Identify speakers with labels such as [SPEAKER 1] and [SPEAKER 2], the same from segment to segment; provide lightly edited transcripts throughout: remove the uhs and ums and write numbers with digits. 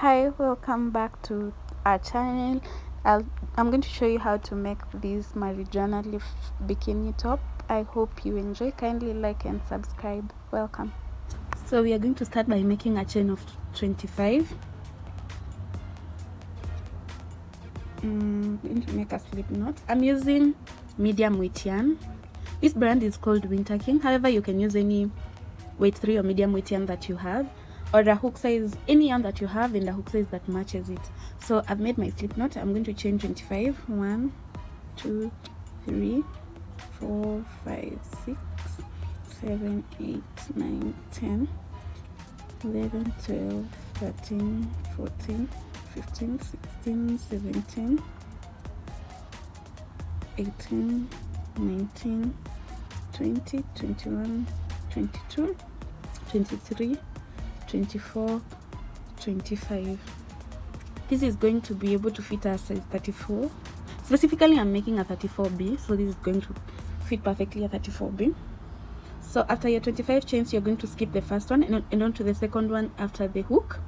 [SPEAKER 1] Hi, welcome back to our channel. I'm going to show you how to make this marijuana leaf bikini top. I hope you enjoy. Kindly like and subscribe. Welcome. So we are going to start by making a chain of 25. I'm going to make a slip knot. I'm using medium weight yarn. This brand is called Winter King. However, you can use any weight 3 or medium weight yarn that you have, or a hook size, any yarn that you have, and a hook size that matches it. So I've made my slip knot. I'm going to chain 25. 1 2 3 4 5 6 7 8 9 10 11 12 13 14 15 16 17 18 19 20 21 22 23 24 25. This is going to be able to fit a size 34. Specifically, I'm making a 34B, so this is going to fit perfectly a 34B. So after your 25 chains, you're going to skip the first one and on to the second one. After the hook,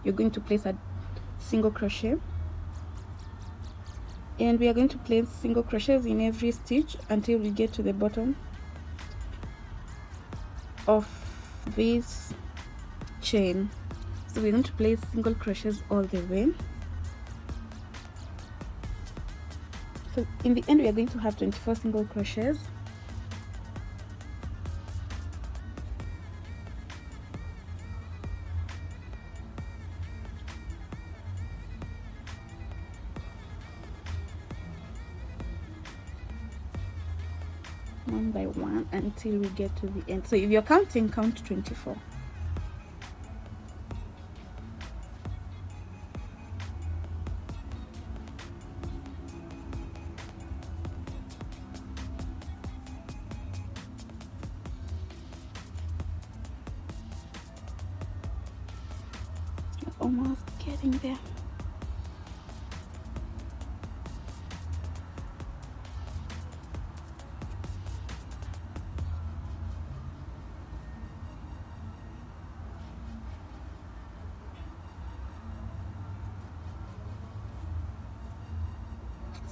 [SPEAKER 1] you're going to place a single crochet, and we are going to place single crochets in every stitch until we get to the bottom of this chain. So we're going to place single crochets all the way. So in the end, we are going to have 24 single crochets. One by one until we get to the end. So if you're counting, count 24. Almost getting there.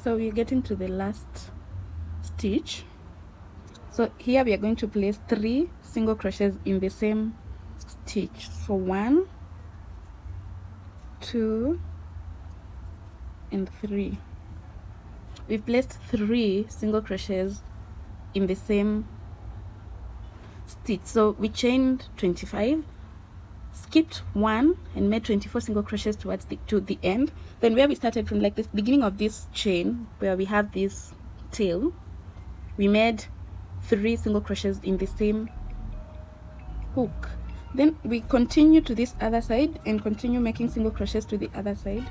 [SPEAKER 1] So we're getting to the last stitch. So here we are going to place 3 single crochets in the same stitch. So 1 2 and 3. We've placed 3 single crochets in the same stitch. So we chained 25, skipped 1 and made 24 single crochets towards the end. Then where we started from, like this beginning of this chain where we have this tail, we made 3 single crochets in the same hook. Then we continue to this other side and continue making single crochets to the other side.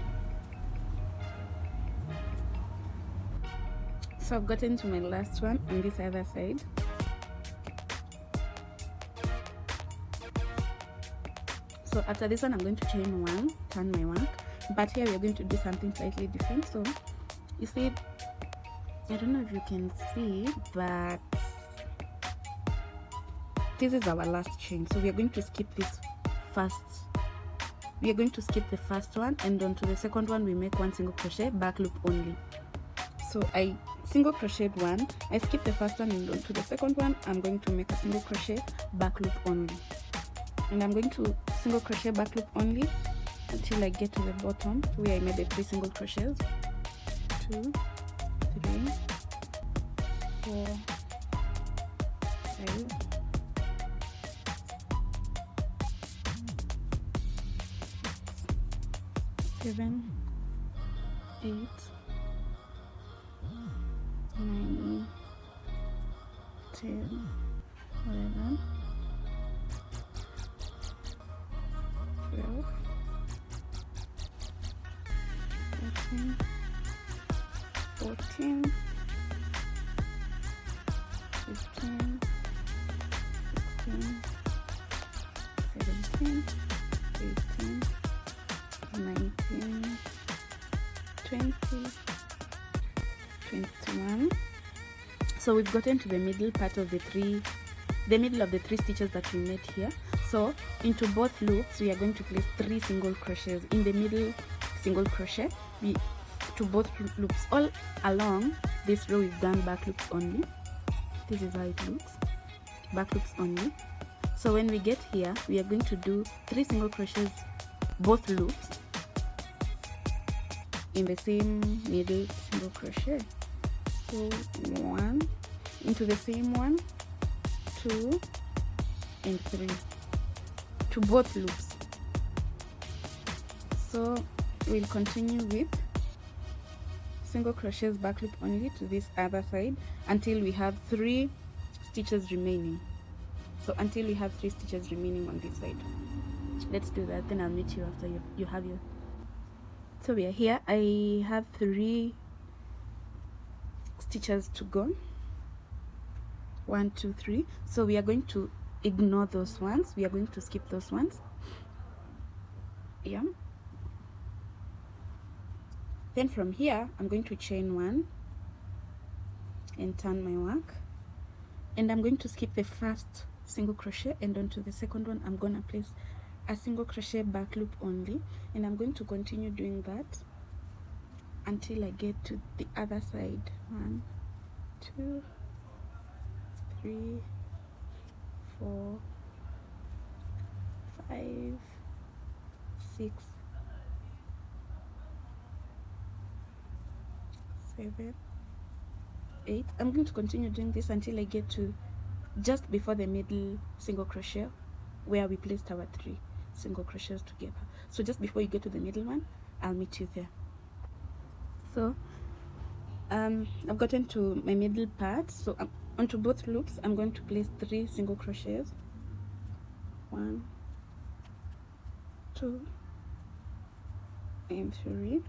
[SPEAKER 1] So I've gotten to my last one on this other side. So after this one, I'm going to chain 1, turn my work, but here we're going to do something slightly different. So you see, I don't know if you can see, but this is our last chain. So we are going to skip this first. We are going to skip the first one, and onto the second one we make 1 single crochet, back loop only. So I single crocheted 1, I skip the first one, and onto the second one I'm going to make a single crochet, back loop only, and I'm going to single crochet, back loop only until I get to the bottom where I made the 3 single crochets. 2 3 4 5 7 8 9 10 11 12 13 14 15 16 17 18 19 20 21. So we've gotten to the middle part of the middle of the 3 stitches that we made here. So into both loops we are going to place 3 single crochets. In the middle single crochet, we to both loops. All along this row we've done back loops only. This is how it looks, back loops only. So when we get here, we are going to do 3 single crochets both loops in the same middle single crochet. So 1 into the same one, 2 and 3 to both loops. So we'll continue with single crochets back loop only to this other side until we have 3 stitches remaining. So until we have 3 stitches remaining on this side. Let's do that, then I'll meet you after you have your. So we are here. I have 3 stitches to go. 1 2 3. So we are going to ignore those ones, we are going to skip those ones. Yeah, then from here I'm going to chain 1 and turn my work, and I'm going to skip the first single crochet, and onto the second one I'm gonna place a single crochet back loop only, and I'm going to continue doing that until I get to the other side. 1 2 3 4 5 6 7 8. I'm going to continue doing this until I get to just before the middle single crochet where we placed our 3 single crochets together. So just before you get to the middle one, I'll meet you there. So I've gotten to my middle part, so onto both loops I'm going to place 3 single crochets. 1 2 and 3,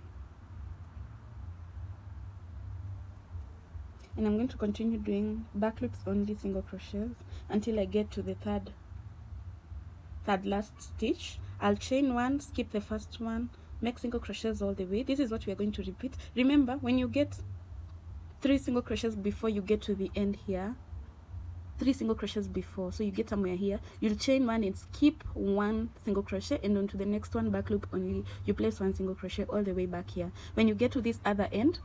[SPEAKER 1] and I'm going to continue doing back loops only single crochets until I get to the third last stitch. I'll chain 1, skip the first one, make single crochets all the way. This is what we are going to repeat. Remember, when you get 3 single crochets before you get to the end here, 3 single crochets before, so you get somewhere here, you'll chain 1 and skip 1 single crochet, and onto the next one back loop only, you place 1 single crochet all the way back here. When you get to this other end,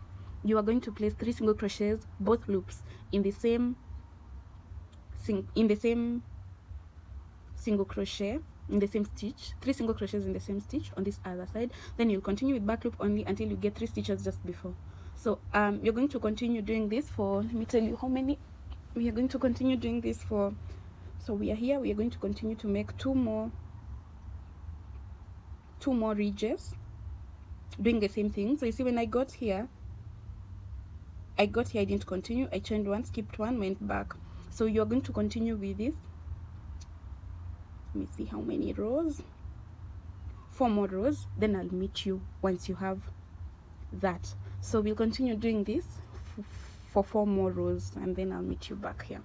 [SPEAKER 1] you are going to place 3 single crochets both loops in the same single crochet in the same stitch, 3 single crochets in the same stitch on this other side. Then you'll continue with back loop only until you get 3 stitches just before. So you're going to continue doing this for, let me tell you how many we are going to continue doing this for. So we are here, we are going to continue to make two more ridges doing the same thing. So you see, when I got here, I didn't continue, I chained 1, skipped 1, went back. So you're going to continue with this. Let me see how many rows. 4 more rows, then I'll meet you once you have that. So we'll continue doing this for 4 more rows, and then I'll meet you back here.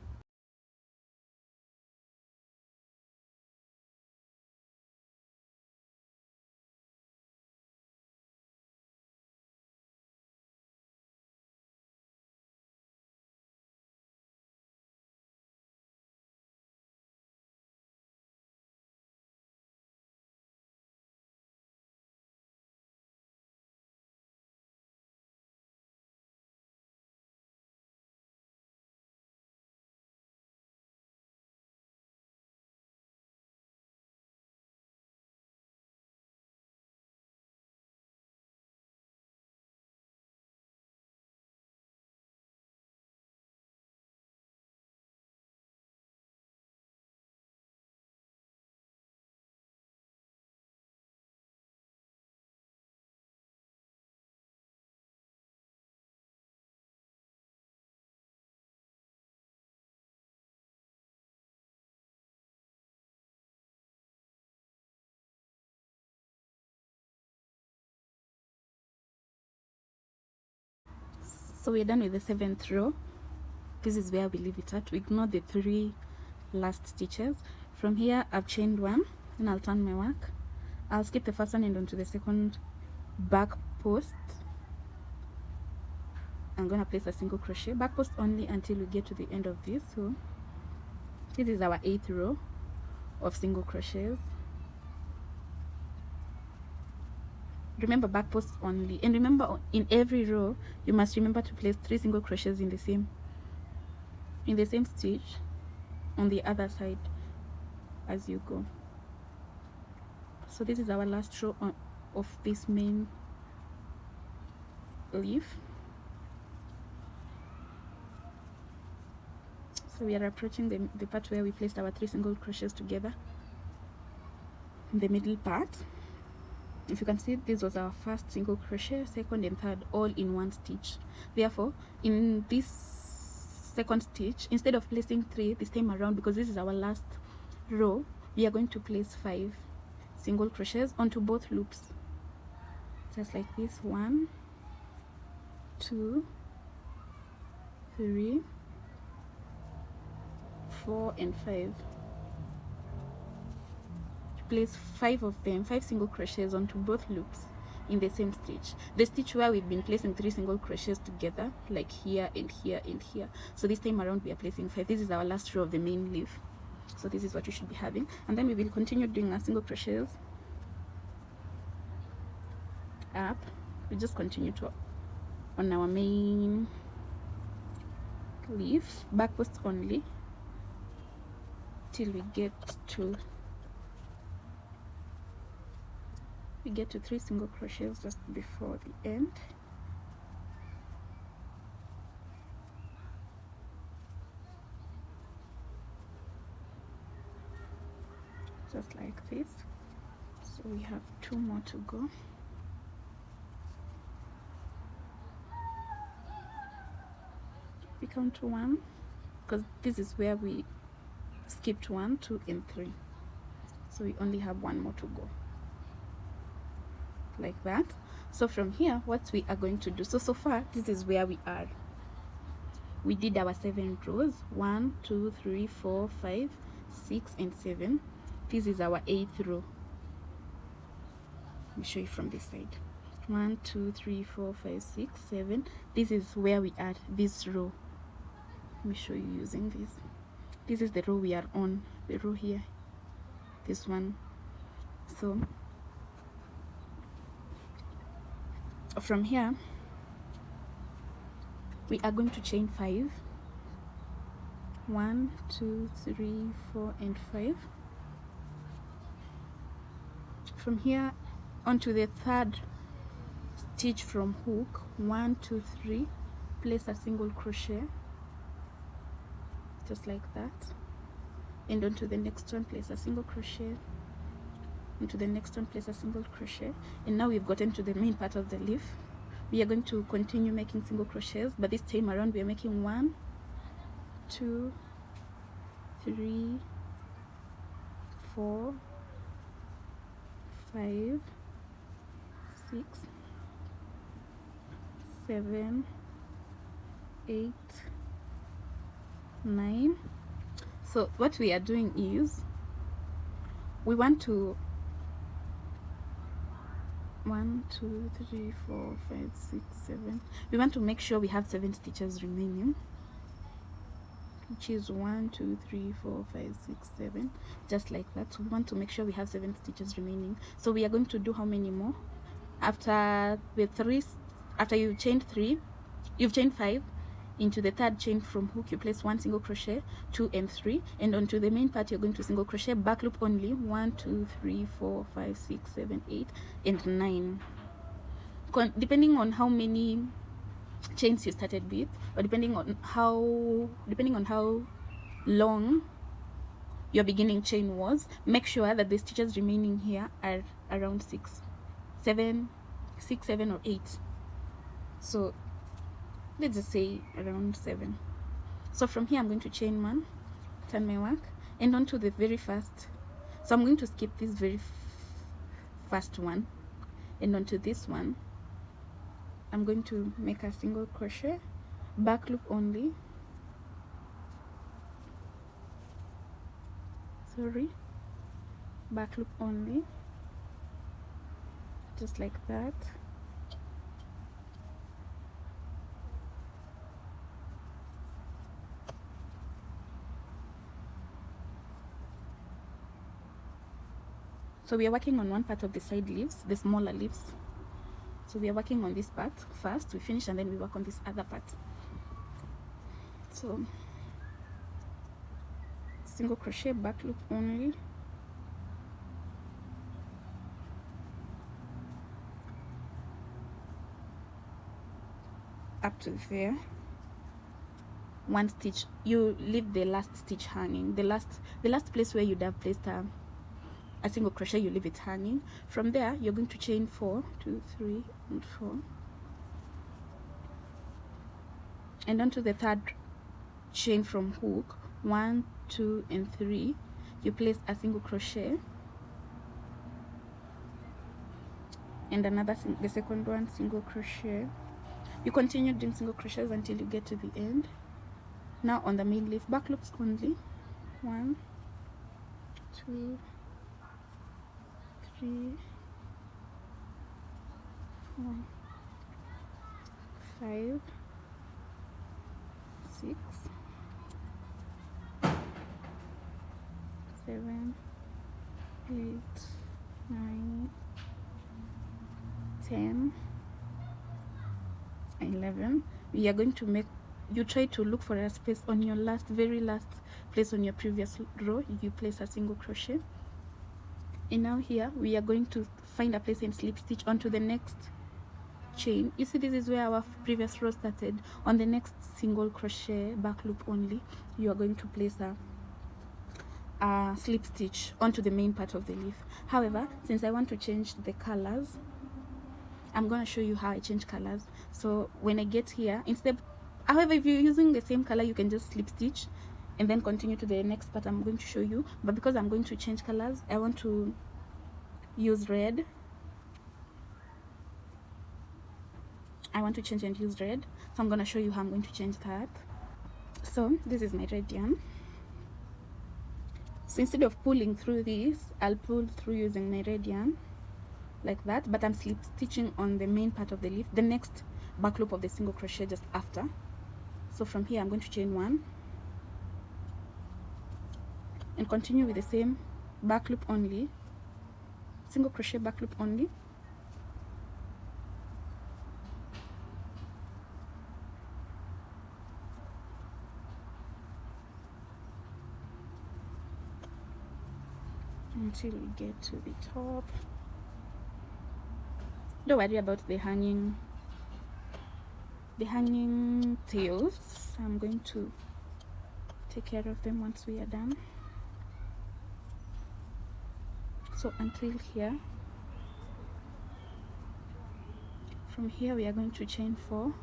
[SPEAKER 1] So we're done with the 7th row. This is where we leave it at. We ignore the 3 last stitches. From here I've chained 1, and I'll turn my work. I'll skip the first one and onto the second back post. I'm gonna place a single crochet back post only until we get to the end of this. So this is our 8th row. of single crochets. Remember, back post only, and remember in every row you must remember to place 3 single crochets in the same stitch on the other side as you go. So this is our last row of this main leaf. So we are approaching the part where we placed our 3 single crochets together in the middle part. If you can see, this was our first single crochet, second and third, all in one stitch. Therefore, in this second stitch, instead of placing 3 this time around, because this is our last row, we are going to place 5 single crochets onto both loops, just like this. 1, 2, 3, 4 and 5. Place 5 of them, 5 single crochets onto both loops in the same stitch, the stitch where we've been placing 3 single crochets together, like here and here and here. So this time around we are placing 5. This is our last row of the main leaf, so this is what you should be having. And then we will continue doing our single crochets up. We just continue to on our main leaf, back post only, till we get to 3 single crochets just before the end. Just like this. So we have 2 more to go. We count to 1 because this is where we skipped 1, 2 and 3. So we only have 1 more to go, like that. So from here, what we are going to do, so far this is where we are. We did our 7 rows, 1, 2, 3, 4, 5, 6 and 7. This is our 8th row. Let me show you from this side. 1, 2, 3, 4, 5, 6, 7. This is where we are, this row. Let me show you using this. This is the row we are on, the row here, this one. So from here we are going to chain 5. 1, 2, 3, 4 and 5. From here onto the 3rd stitch from hook, 1, 2, 3, place a single crochet, just like that, and onto the next one place a single crochet, into the next one place a single crochet. And now we've gotten to the main part of the leaf. We are going to continue making single crochets, but this time around we are making 1, 2, 3, 4, 5, 6, 7, 8, 9. So what we are doing is we want to 1, 2, 3, 4, 5, 6, 7. We want to make sure we have 7 stitches remaining, which is 1, 2, 3, 4, 5, 6, 7, just like that. So we want to make sure we have 7 stitches remaining. So we are going to do how many more? After the 3, after you chained 3, you've chained 5. Into the 3rd chain from hook, you place 1 single crochet, 2 and 3, and onto the main part you're going to single crochet, back loop only, 1, 2, 3, 4, 5, 6, 7, 8 and 9, depending on how many chains you started with, or depending on how long your beginning chain was. Make sure that the stitches remaining here are around 6, 7 or 8. So let's just say around 7. So from here I'm going to chain 1, turn my work, and onto the very first. So I'm going to skip this very first one, and onto this one I'm going to make a single crochet, back loop only, back loop only, just like that. So we are working on one part of the side leaves, the smaller leaves. So we are working on this part first, we finish, and then we work on this other part. So single crochet, back loop only, up to there, one stitch. You leave the last stitch hanging, the last place where you'd have placed a single crochet, you leave it hanging. From there you're going to chain 4, 2, 3 and 4, and onto the third chain from hook, 1, 2 and 3, you place a single crochet, and another the second one, single crochet. You continue doing single crochets until you get to the end. Now on the main leaf, back loops only, 1, 2, 3, 4, 5, 6, 7, 8, 9, 10, 11. We are going to make, you try to look for a space on your very last place on your previous row, you place a single crochet. And now here we are going to find a place and slip stitch onto the next chain. You see, this is where our previous row started. On the next single crochet, back loop only, you are going to place a slip stitch onto the main part of the leaf. However, since I want to change the colors, I'm going to show you how I change colors. So when I get here, however, if you're using the same color, you can just slip stitch and then continue to the next part I'm going to show you. But because I'm going to change colors, I want to use red. I want to change and use red, so I'm going to show you how I'm going to change that. So this is my red yarn. So instead of pulling through this, I'll pull through using my red yarn like that, but I'm slip stitching on the main part of the leaf, the next back loop of the single crochet just after. So from here I'm going to chain 1 and continue with the same back loop only, single crochet, back loop only, until we get to the top. Don't worry about the hanging tails. I'm going to take care of them once we are done. So until here, from here we are going to chain 4,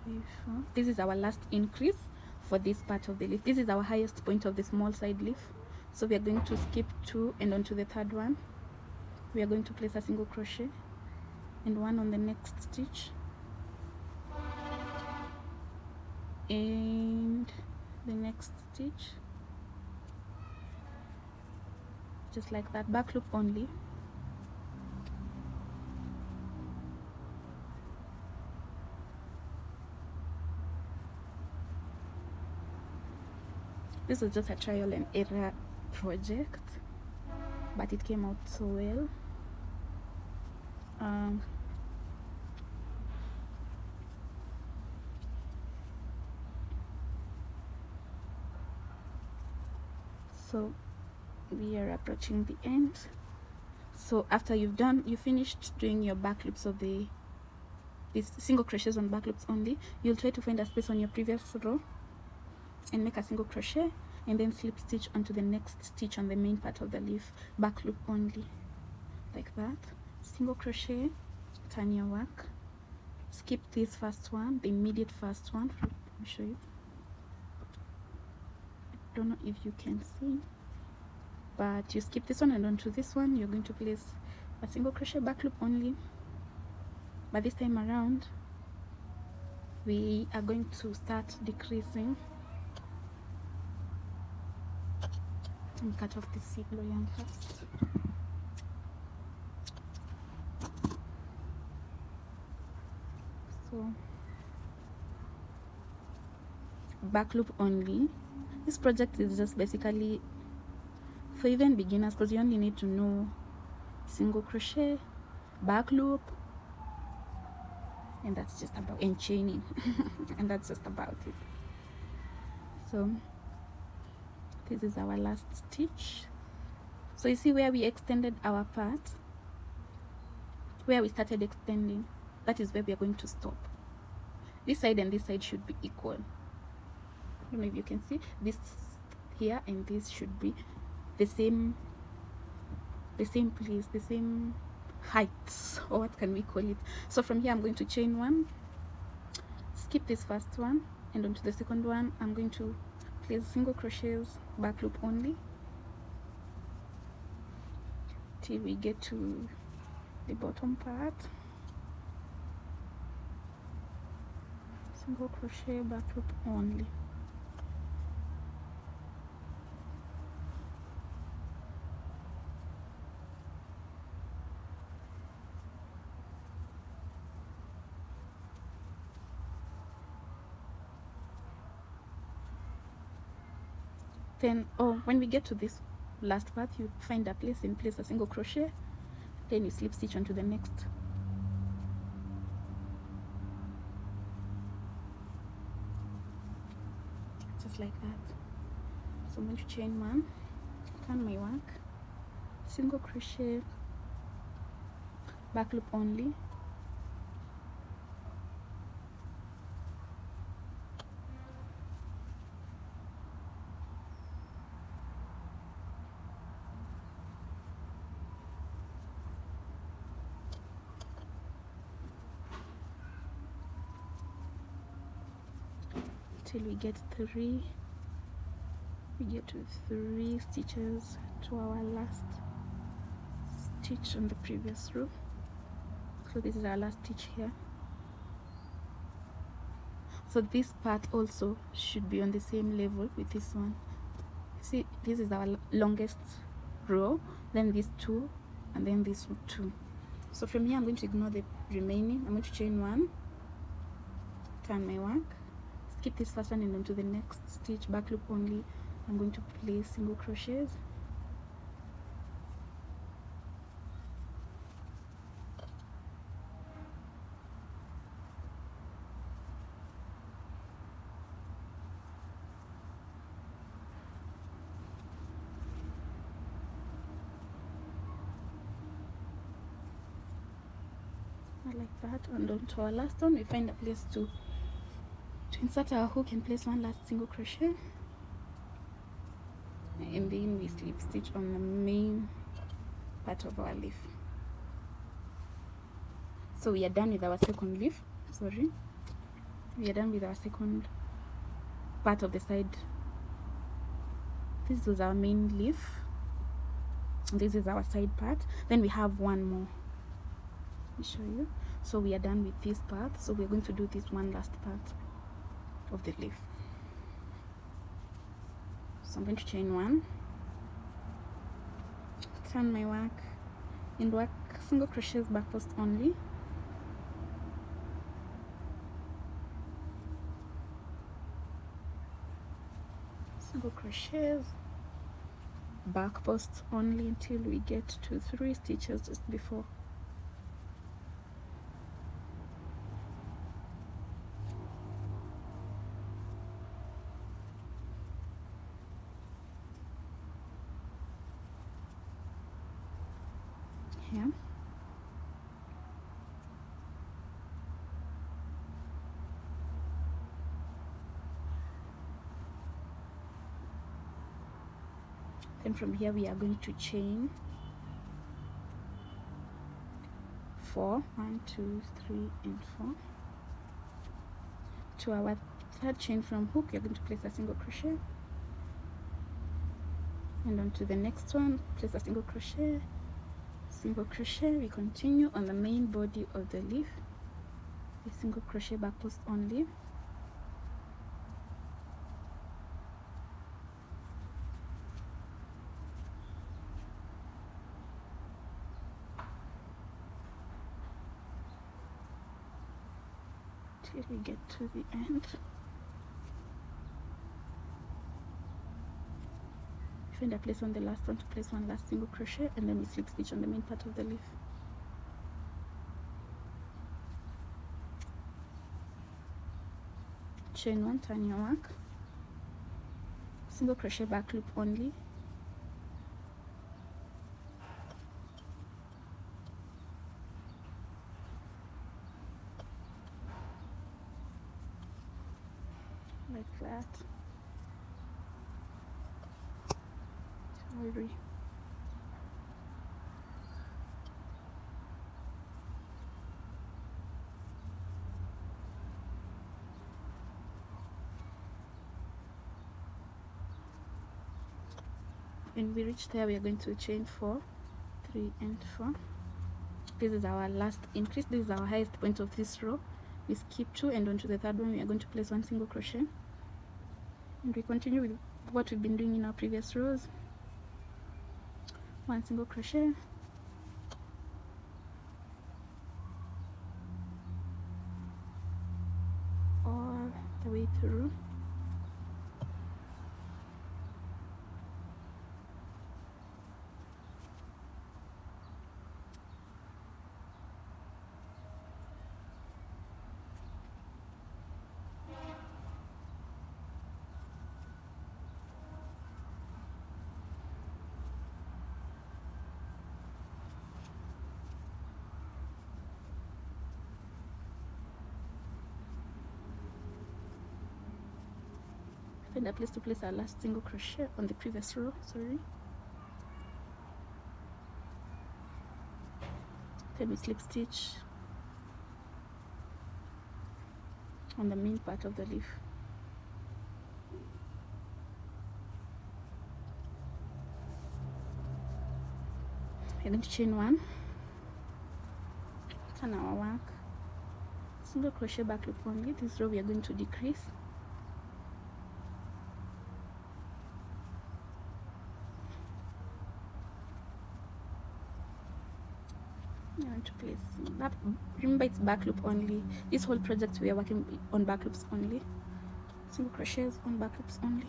[SPEAKER 1] 3, 4. This is our last increase for this part of the leaf. This is our highest point of the small side leaf. So we are going to skip 2 and onto the third one we are going to place a single crochet and 1 on the next stitch and the next stitch, just like that, back loop only. This was just a trial and error project, but it came out so well. So we are approaching the end. So after you finished doing your back loops of these single crochets on back loops only, you'll try to find a space on your previous row and make a single crochet and then slip stitch onto the next stitch on the main part of the leaf, back loop only, like that. Single crochet, turn your work, skip this first one, the immediate first one. Let me show you. I don't know if you can see, but you skip this one and onto this one you're going to place a single crochet, back loop only. But this time around we are going to start decreasing. Let me cut off this single yarn first. So back loop only. This project is just basically for even beginners, because you only need to know single crochet, back loop, and that's just about, and chaining. And that's just about it. So this is our last stitch. So you see where we extended our part, where we started extending, that is where we are going to stop. This side and this side should be equal. I don't know if you can see this here, and this should be the same place, the same height, or what can we call it. So from here I'm going to chain one, skip this first one, and onto the second one I'm going to place single crochets, back loop only, till we get to the bottom part. Single crochet, back loop only. Then when we get to this last part, you find a place and place a single crochet, then you slip stitch onto the next. Just like that. So I'm going to chain one, turn my work, single crochet, back loop only, till we get to 3 stitches to our last stitch on the previous row. So this is our last stitch here. So this part also should be on the same level with this one. See, this is our longest row, then these two, and then this two. So from here I'm going to ignore the remaining. I'm going to chain one, turn my work, skip this first one and onto the next stitch, back loop only. I'm going to place single crochets, like that. And onto our last one, we find a place to insert our hook and place one last single crochet, and then we slip stitch on the main part of our leaf. So we are done with our second leaf. We are done with our second part of the side. This was our main leaf, this is our side part. Then we have one more. Let me show you. So we are done with this part, so we're going to do this one last part of the leaf. So I'm going to chain one, turn my work, and work single crochets back post only, single crochets back post only until we get to 3 stitches just before. Here. Then from here we are going to chain 4, 1, 2, 3, and 4. To our third chain from hook, you're going to place a single crochet, and onto the next one, place a single crochet, single crochet. We continue on the main body of the leaf, a single crochet back post only, till we get to the end. find a place on the last one to place one last single crochet, and then we slip stitch on the main part of the leaf. Chain 1, turn your work, single crochet back loop only, like that. Sorry. When we reach there, we are going to chain 4, 3 and 4. This is our last increase. This is our highest point of this row. We skip 2, and onto the third one we are going to place 1 single crochet, and we continue with what we've been doing in our previous rows. 1 single crochet, all the way through. Find a place to place our last single crochet on the previous row, sorry. Then we slip stitch on the main part of the leaf. We're going to chain 1, turn our work, single crochet back loop only. This row we are going to decrease. I'm going to place that. Remember, it's back loop only. This whole project we are working on back loops only. Single crochets on back loops only.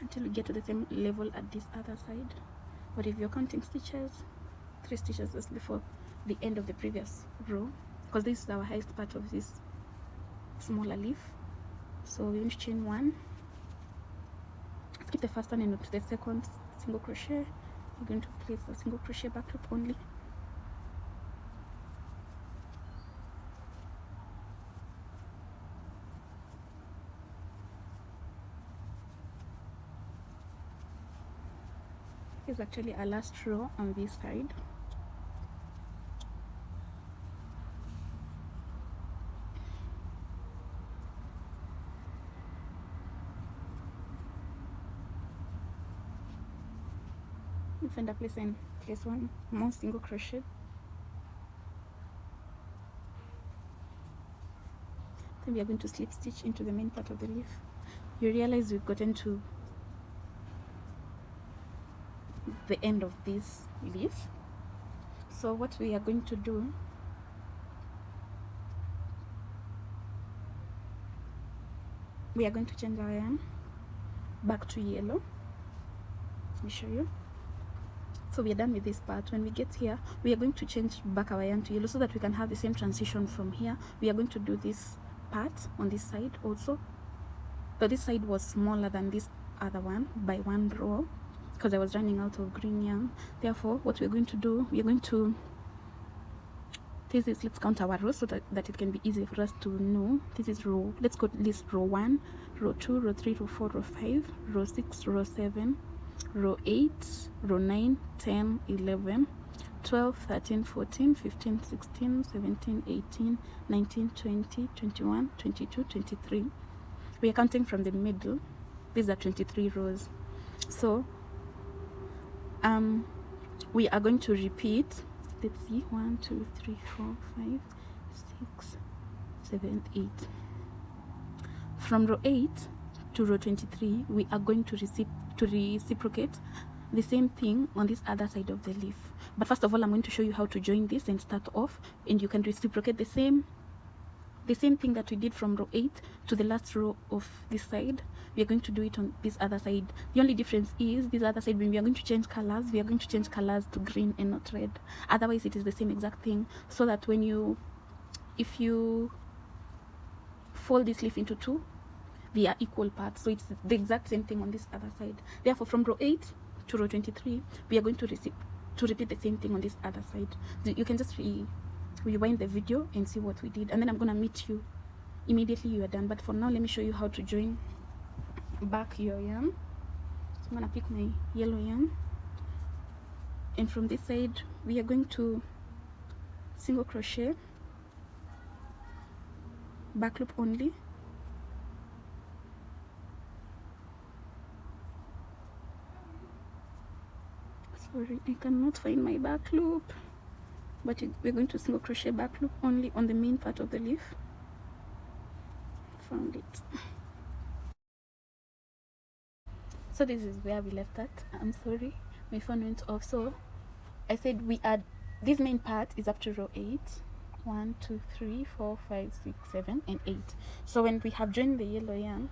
[SPEAKER 1] Until we get to the same level at this other side. But if you're counting stitches, 3 stitches just before the end of the previous row, because this is our highest part of this smaller leaf. So we're going to chain 1, skip the first one and into the second single crochet. We're going to place a single crochet back loop only. Is actually our last row on this side. We find a place and place 1 more single crochet. Then we are going to slip stitch into the main part of the leaf. You realize we've gotten to the end of this leaf. So what we are going to do, we are going to change our yarn back to yellow. Let me show you. So we are done with this part. When we get here, we are going to change back our yarn to yellow so that we can have the same transition from here. We are going to do this part on this side also, but this side was smaller than this other one by 1 row because I was running out of green yarn. Therefore, what we're going to do, we are going to this is, let's count our rows so that it can be easy for us to know. This is row, let's go list row 1, row 2, row 3, row 4, row 5, row 6, row 7, row 8, row 9, 10, 11, 12, 13, 14, 15, 16, 17, 18, 19, 20, 21, 22, 23. We are counting from the middle. These are 23 rows. So we are going to repeat, let's see, 1, 2, 3, 4, 5, 6, 7, 8. From row 8 to row 23, we are going to reciprocate the same thing on this other side of the leaf. But first of all, I'm going to show you how to join this and start off, and you can reciprocate the same the same thing that we did from row 8 to the last row of this side, we are going to do it on this other side. The only difference is this other side, when we are going to change colors, we are going to change colors to green and not red. Otherwise it is the same exact thing, so that when you, if you fold this leaf into two, they are equal parts, so it's the exact same thing on this other side. Therefore from row 8 to row 23, we are going to repeat the same thing on this other side. You can just rewind the video and see what we did, and then I'm gonna meet you immediately you are done. But for now, let me show you how to join back your yarn. So I'm gonna pick my yellow yarn, and from this side we are going to single crochet, back loop only, sorry, I cannot find my back loop, but we're going to single crochet back loop only on the main part of the leaf. Found it. So this is where we left at. I'm sorry, my phone went off. So I said we add, this main part is up to row 8. 1 2 3 4 5 6 7 and 8. So when we have joined the yellow yarn,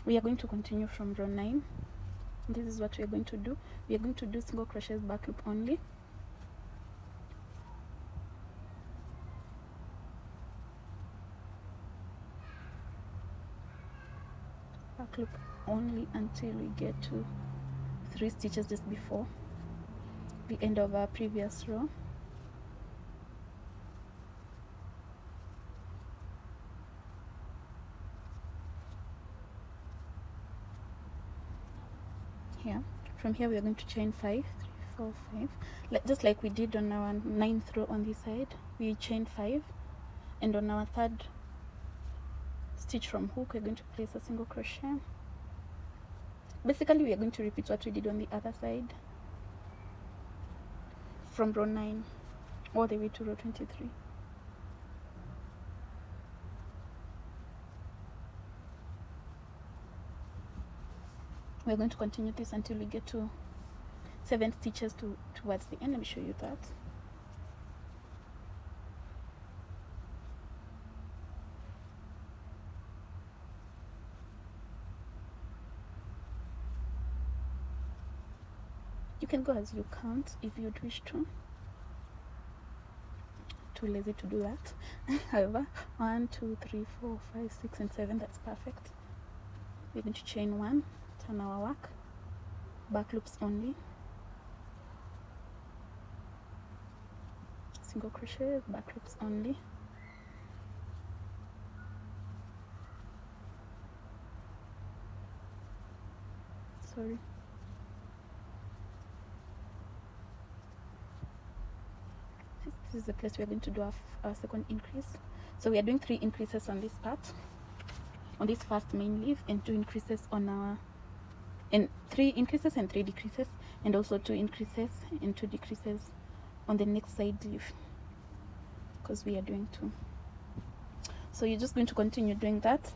[SPEAKER 1] we are going to continue from row 9. This is what we are going to do. We are going to do single crochets back loop only, back loop only until we get to 3 stitches just before the end of our previous row. Here, from here we are going to chain 5 3 4 5, just like we did on our 9th row on this side. We chain 5, and on our 3rd stitch from hook we're going to place a single crochet. Basically we are going to repeat what we did on the other side from row 9 all the way to row 23. We're going to continue this until we get to 7 stitches towards the end. Let me show you that. You can go as you count if you'd wish to. Too lazy to do that. However, 1 2 3 4 5 6 and 7, that's perfect. We're going to chain 1, turn our work, back loops only, single crochet, back loops only, sorry, this is the place we are going to do our second increase. So we are doing 3 increases on this part, on this first main leaf, and 2 increases on our, and 3 increases and 3 decreases, and also 2 increases and 2 decreases on the next side leaf, because we are doing 2. So you're just going to continue doing that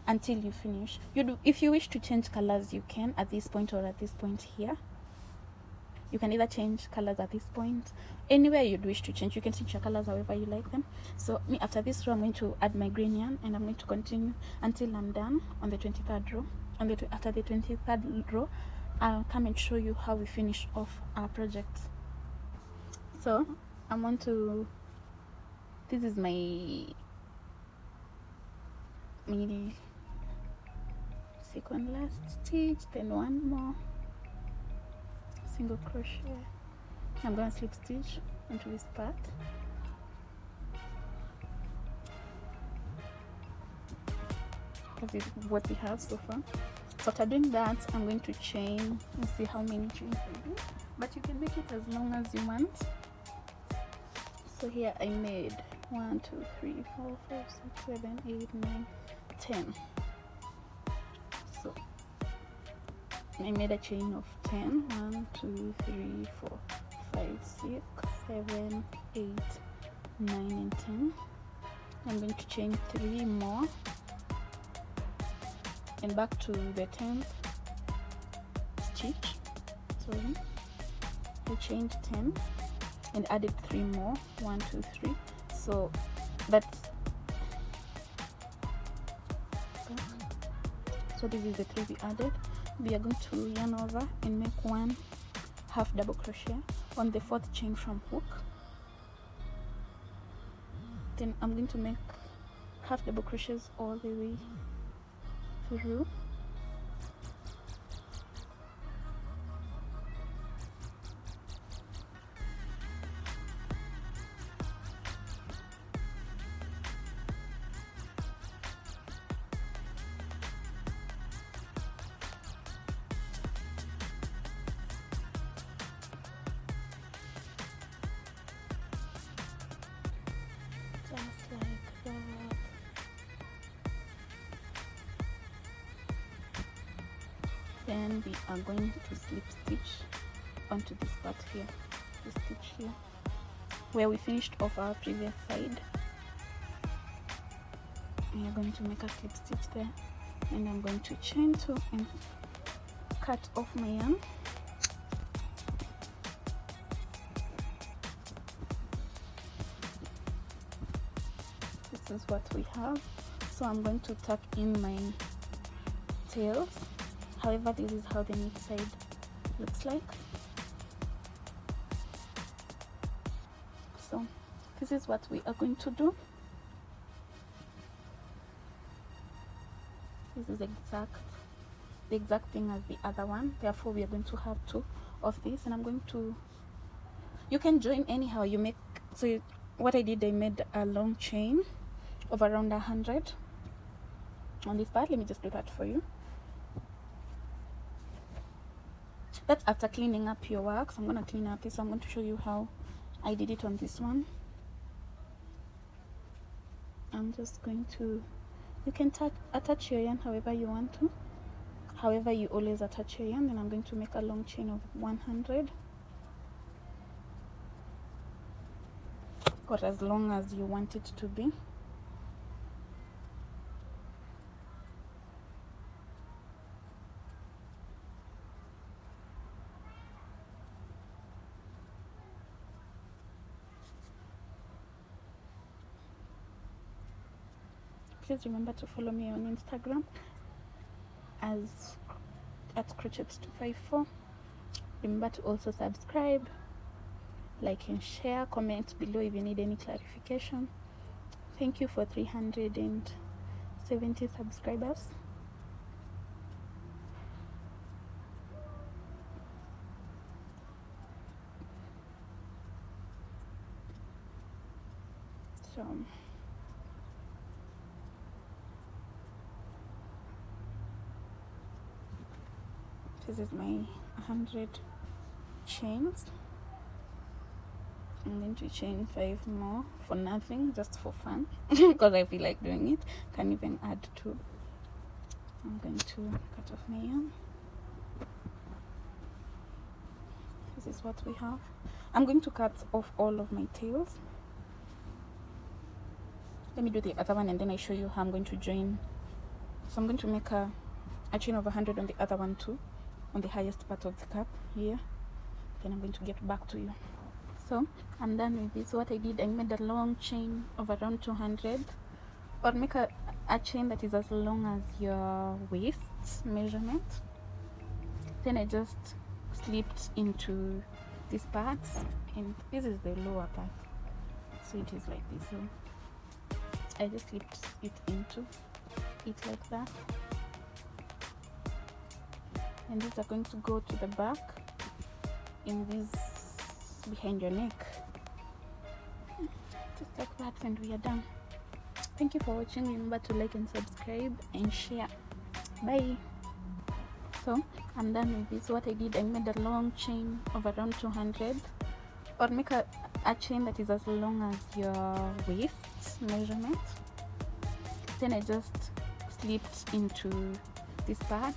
[SPEAKER 1] until you finish. If you wish to change colors, you can at this point or at this point here. You can either change colors at this point, anywhere you'd wish to change. You can switch your colors however you like them. So me, after this row, I'm going to add my green yarn, and I'm going to continue until I'm done on the 23rd row. After the 23rd row, I'll come and show you how we finish off our project. So I'm on to, this is my second last stitch, then 1 more single crochet. I'm going to slip stitch into this part. This is what we have so far. So after doing that, I'm going to chain. Let's see how many chains I do, but you can make it as long as you want. So here I made 1 2 3 4 5 6 7 8 9 10. So I made a chain of 10. 1 2 3 4 5 6 7 8 9 and 10. I'm going to chain 3 more, and back to the 10th stitch. Sorry, I chained 10 and added 3 more. 1 2 3. So that's So this is the 3 we added. We are going to yarn over and make 1 half double crochet on the 4th chain from hook. Then I'm going to make half double crochets all the way through. Just like that. Then we are going to slip stitch onto this part here, this stitch here, where we finished off our previous side. We are going to make a slip stitch there, and I'm going to chain 2 and cut off my yarn. This is what we have. So I'm going to tuck in my tails. However, this is how the knit side looks like. So this is what we are going to do. This is the exact thing as the other one. Therefore, we are going to have 2 of this, and I'm going to, you can join anyhow you make. So what I did, I made a long chain of around 100 on this part. Let me just do that for you. That's after cleaning up your work. So I'm going to clean up this. So I'm going to show you how I did it on this one. I'm just going to, you can attach your yarn however you want to, however you always attach your yarn. Then I'm going to make a long chain of 100, or as long as you want it to be. Please remember to follow me on Instagram as @crochet254. Remember to also subscribe, like and share, comment below if you need any clarification. Thank you for 370 subscribers. So this is my 100 chains. I'm going to chain 5 more for nothing, just for fun, because I feel like doing it. Can even add 2. I'm going to cut off my yarn. This is what we have. I'm going to cut off all of my tails. Let me do the other one and then I show you how I'm going to join. So I'm going to make a chain of 100 on the other one too, on the highest part of the cap here. Then I'm going to get back to you. So I'm done with this. What I did, I made a long chain of around 200, or make a chain that is as long as your waist measurement. Then I just slipped into this part, and this is the lower part, so it is like this. So I just slipped it into it like that, and these are going to go to the back in this behind your neck, just like that, and we are done. Thank you for watching. Remember to like and subscribe and share. Bye. So I'm done with this. What I did, I made a long chain of around 200, or make a chain that is as long as your waist measurement. Then I just slipped into this part,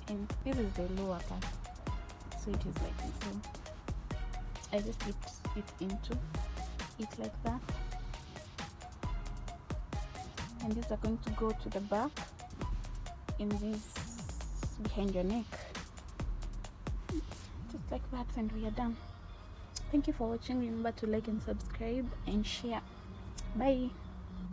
[SPEAKER 1] and this is the lower part, so it is like this. So I just slipped it into it like that, and these are going to go to the back in this behind your neck, just like that, and we are done. Thank you for watching. Remember to like and subscribe and share. Bye.